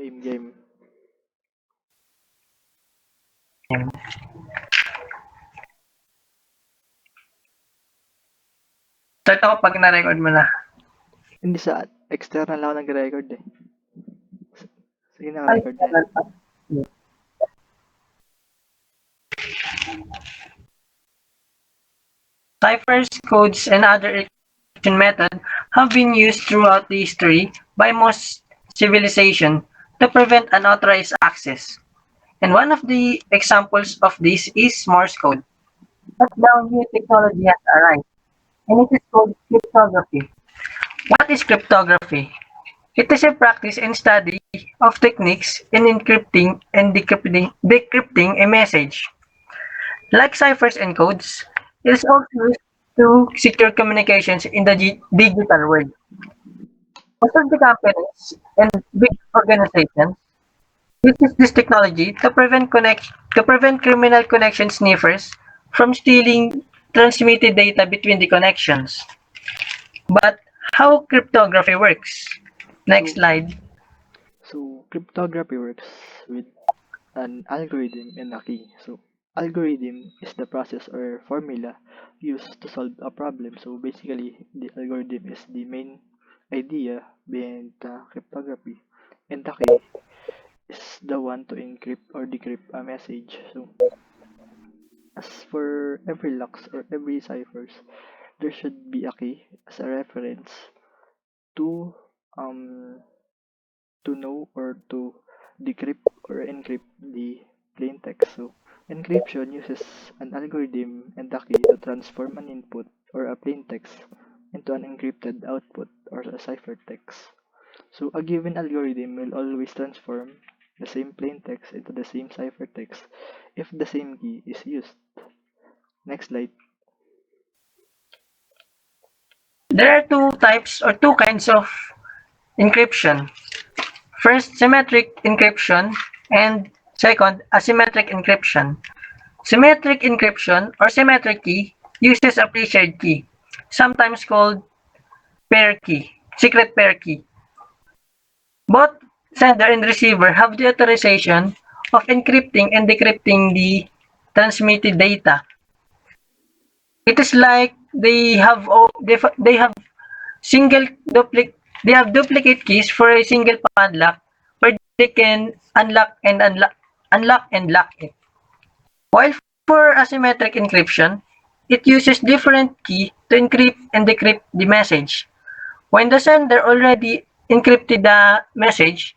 Game. Start ako pag na-record mo na. Hindi sa external ako nag-record eh. Sige, naka-record na yun. Ciphers, codes, and other encryption methods have been used throughout the history by most civilizations to prevent unauthorized access. And one of the examples of this is Morse code. But now new technology has arrived, and it is called cryptography. What is cryptography? It is a practice and study of techniques in encrypting and decrypting a message. Like ciphers and codes, it is also used to secure communications in the digital world. Most of the companies and big organizations use this technology to prevent criminal connection sniffers from stealing transmitted data between the connections. But how cryptography works? Next slide. So cryptography works with an algorithm and a key. So algorithm is the process or formula used to solve a problem. So basically, the algorithm is the main idea behind the cryptography, and the key is the one to encrypt or decrypt a message. So as for every locks or every ciphers, there should be a key as a reference to um to know or to decrypt or encrypt the plain text. So encryption uses an algorithm and a key to transform an input or a plain text into an encrypted output or a ciphertext. So a given algorithm will always transform the same plain text into the same ciphertext if the same key is used. Next slide. There are two kinds of encryption. First, symmetric encryption, and second, asymmetric encryption. Symmetric encryption or symmetric key uses a pre-shared key, sometimes called secret pair key. Both sender and receiver have the authorization of encrypting and decrypting the transmitted data. It is like they have single duplicate they have duplicate keys for a single padlock where they can unlock and lock it. While for asymmetric encryption, it uses different key to encrypt and decrypt the message. When the sender already encrypted the message,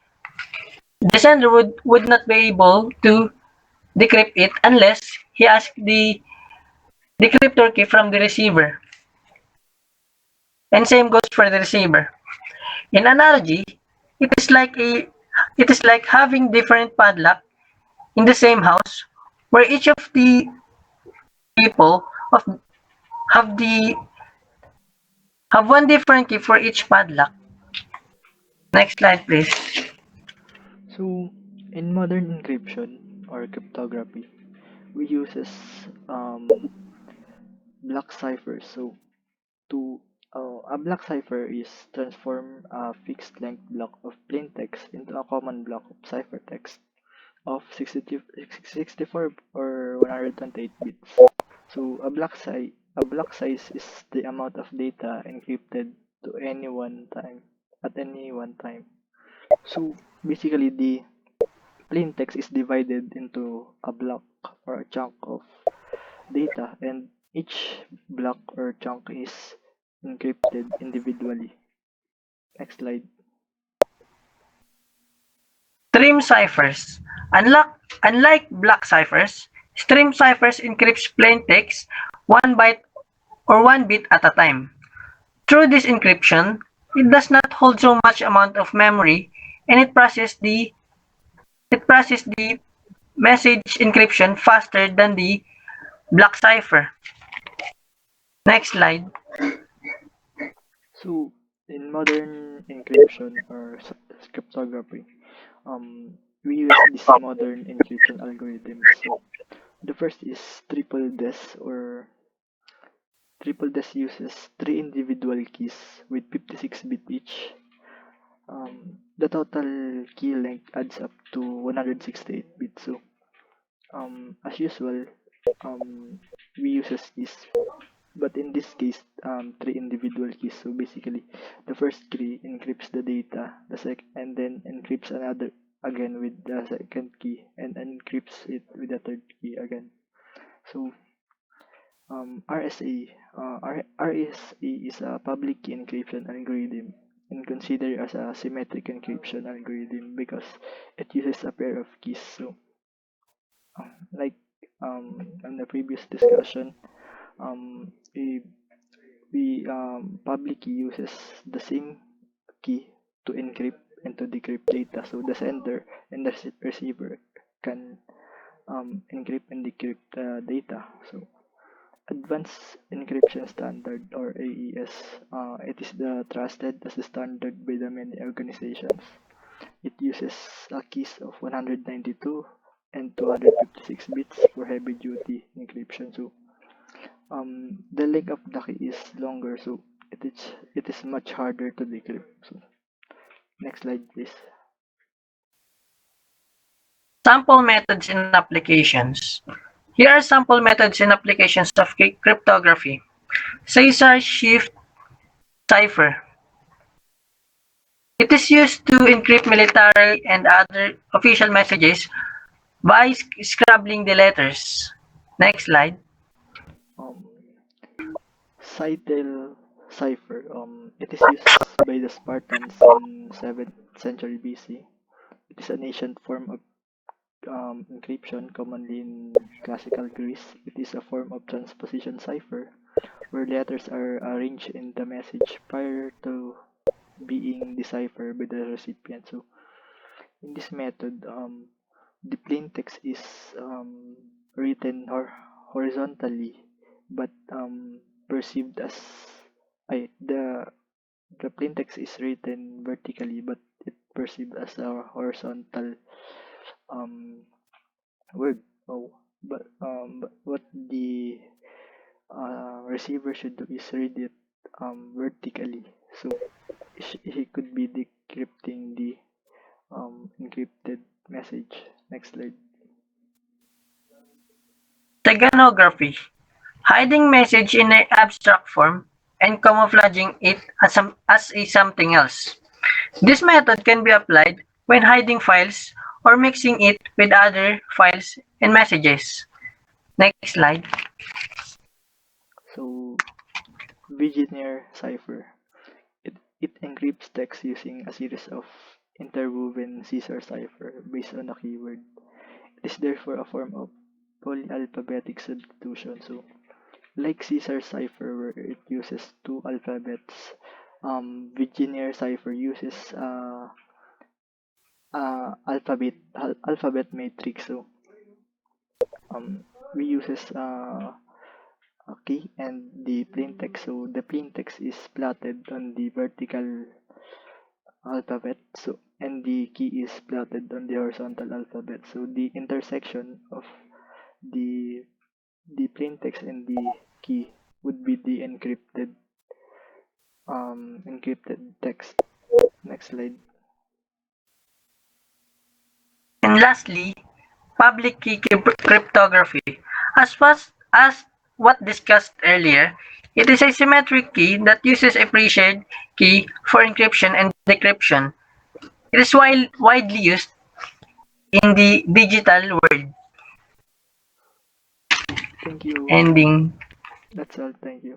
the sender would not be able to decrypt it unless he asks the decryptor key from the receiver. And same goes for the receiver. In analogy, it is like a it is like having different padlock in the same house where each of the people of have the have one different key for each padlock. Next slide, please. So in modern encryption or cryptography, we uses block ciphers. So to a block cipher is transform a fixed length block of plain text into a common block of ciphertext of 64 or 128 bits. So a block size is the amount of data encrypted to any one time at any one time. So basically the plain text is divided into a block or a chunk of data, and each block or chunk is encrypted individually. Next slide. Stream ciphers. Unlike block ciphers, stream ciphers encrypts plain text 1 byte or 1 bit at a time. Through this encryption, it does not hold so much amount of memory and it processes the message encryption faster than the block cipher. Next slide. So in modern encryption or cryptography, we use this modern encryption algorithms. So the first is triple des or triple des uses three individual keys with 56 bit each. The total key length adds up to 168 bits. So as usual, we uses keys, but in this case, three individual keys. So basically, the first key encrypts the data, and then encrypts another again with the second key, and encrypts it with the third key again. So RSA is a public key encryption algorithm and considered as a symmetric encryption algorithm because it uses a pair of keys. So like in the previous discussion, um, we, we public key uses the same key to encrypt and to decrypt data. So the sender and the receiver can encrypt and decrypt data. So Advanced Encryption Standard or AES, it is the trusted as a standard by the many organizations. It uses keys of 192 and 256 bits for heavy duty encryption. So the length of the key is longer, so it is much harder to decrypt. So next slide please. Sample methods and applications. Here are sample methods and applications of cryptography. Caesar shift cipher. It is used to encrypt military and other official messages by scrabbling the letters. Next slide. Um, Citel cipher. It is used by the Spartans in 7th century BC. It is an ancient form of encryption commonly in classical Greece. It is a form of transposition cipher where letters are arranged in the message prior to being deciphered by the recipient. So in this method, the plain text is written horizontally but perceived as the plain text is written vertically but it perceived as a horizontal um, word. Oh, but what the receiver should do is read it vertically. So he could be decrypting the encrypted message. Next slide. Steganography. Hiding message in an abstract form and camouflaging it as a something else. This method can be applied when hiding files or mixing it with other files and messages. Next slide. So Vigenère cipher. It encrypts text using a series of interwoven Caesar cipher based on a keyword. It is therefore a form of polyalphabetic substitution. So like Caesar cipher where it uses two alphabets, Vigenère cipher uses alphabet matrix. So we uses a key and the plain text. So the plain text is plotted on the vertical alphabet. So and the key is plotted on the horizontal alphabet. So the intersection of the the plain text and the key would be the encrypted text. Next slide. And lastly, public key cryptography. As what discussed earlier, it is a symmetric key that uses a pre-shared key for encryption and decryption. It is widely used in the digital world. Thank you. Ending. That's all. Thank you.